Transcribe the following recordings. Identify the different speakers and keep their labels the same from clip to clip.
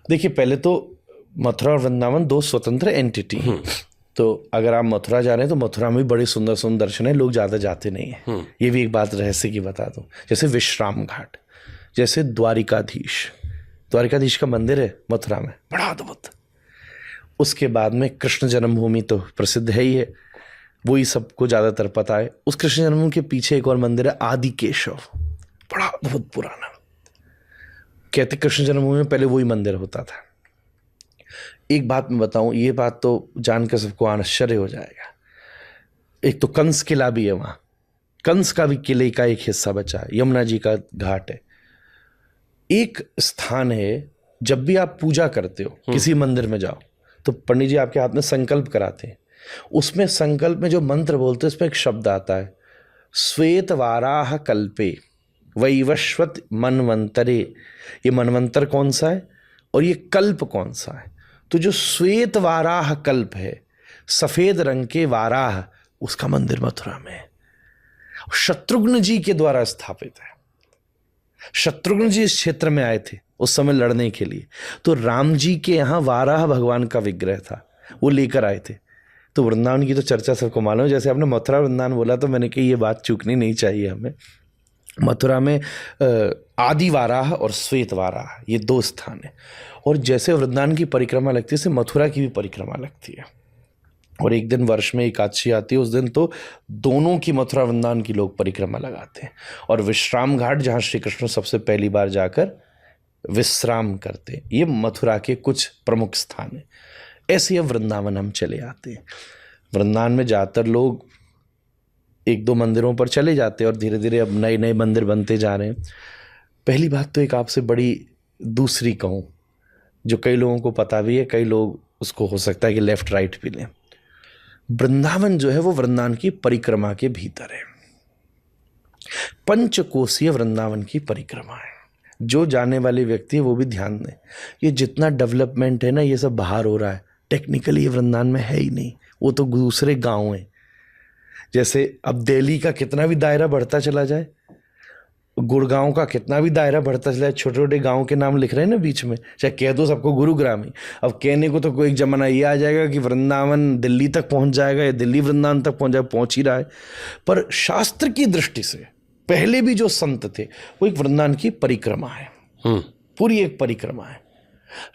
Speaker 1: देखिए, पहले तो मथुरा और वृंदावन दो स्वतंत्र एंटिटी हैं। तो अगर आप मथुरा जा रहे हैं तो मथुरा में भी बड़े सुंदर सुंदर दर्शन है, लोग ज़्यादा जाते नहीं हैं। ये भी एक बात रहस्य की बता दूं, जैसे विश्राम घाट, जैसे द्वारिकाधीश का मंदिर है मथुरा में, बड़ा अद्भुत। उसके बाद में कृष्ण जन्मभूमि तो प्रसिद्ध है ही है, वही सबको ज़्यादातर पता है। उस कृष्ण जन्मभूमि के पीछे एक और मंदिर है आदि केशव, बड़ा अद्भुत पुराना। कहते कृष्ण जन्मभूमि में पहले वही मंदिर होता था। एक बात मैं बताऊं, ये बात तो जानकर सबको आश्चर्य हो जाएगा। एक तो कंस किला भी है वहां, कंस का भी किले का एक हिस्सा बचा है, यमुना जी का घाट है। एक स्थान है, जब भी आप पूजा करते हो किसी मंदिर में जाओ तो पंडित जी आपके हाथ में संकल्प कराते हैं। उसमें संकल्प में जो मंत्र बोलते हैं उसमें एक शब्द आता है, श्वेत वाराह कल्पे वैवस्वत मनवंतरे। ये मनवंतर कौन सा है और ये कल्प कौन सा है? तो जो श्वेत वाराह कल्प है, सफेद रंग के वाराह, उसका मंदिर मथुरा में है, शत्रुघ्न जी के द्वारा स्थापित है। शत्रुघ्न जी इस क्षेत्र में आए थे उस समय लड़ने के लिए, तो राम जी के यहाँ वाराह भगवान का विग्रह था, वो लेकर आए थे। तो वृंदावन की तो चर्चा सबको मालूम है। जैसे आपने मथुरा वृंदावन बोला तो मैंने कही ये बात चूकनी नहीं चाहिए हमें। मथुरा में आदि वाराह और श्वेत वाराह, ये दो स्थान है। और जैसे वृंदावन की परिक्रमा लगती है, वैसे मथुरा की भी परिक्रमा लगती है। और एक दिन वर्ष में एकादशी आती है, उस दिन तो दोनों की, मथुरा वृंदावन की लोग परिक्रमा लगाते हैं। और विश्राम घाट, जहाँ श्री कृष्ण सबसे पहली बार जाकर विश्राम करते हैं, ये मथुरा के कुछ प्रमुख स्थान हैं। ऐसे अब वृंदावन हम चले आते हैं। वृंदावन में ज़्यादातर लोग एक दो मंदिरों पर चले जाते हैं और धीरे धीरे अब नए नए मंदिर बनते जा रहे हैं। पहली बात तो एक आपसे बड़ी दूसरी कहूँ, जो कई लोगों को पता भी है, कई लोग उसको हो सकता है कि लेफ्ट राइट भी लें। वृंदावन जो है वो वृंदावन की परिक्रमा के भीतर है। पंचकोशीय वृंदावन की परिक्रमा है। जो जाने वाले व्यक्ति है वो भी ध्यान दें, ये जितना डेवलपमेंट है ना, ये सब बाहर हो रहा है, टेक्निकली ये वृंदावन में है ही नहीं, वो तो दूसरे गांव हैं। जैसे अब दिल्ली का कितना भी दायरा बढ़ता चला जाए, गुड़गांव का कितना भी दायरा बढ़ता चला जाए, छोटे छोटे गांव के नाम लिख रहे हैं ना बीच में, चाहे कह दो सबको गुरुग्राम ही। अब कहने को तो कोई एक जमाना ये आ जाएगा कि वृंदावन दिल्ली तक पहुंच जाएगा या दिल्ली वृंदावन तक पहुंच जाएगा, पहुंच ही रहा है। पर शास्त्र की दृष्टि से पहले भी जो संत थे वो एक वृंदावन की परिक्रमा है, पूरी एक परिक्रमा है।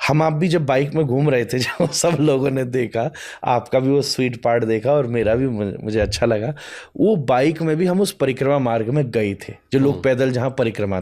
Speaker 1: हम आप भी जब बाइक में घूम रहे थे, जब सब लोगों ने देखा, आपका भी वो स्वीट पार्ट देखा और मेरा भी, मुझे अच्छा लगा। वो बाइक में भी हम उस परिक्रमा मार्ग में गए थे, जो लोग पैदल जहाँ परिक्रमा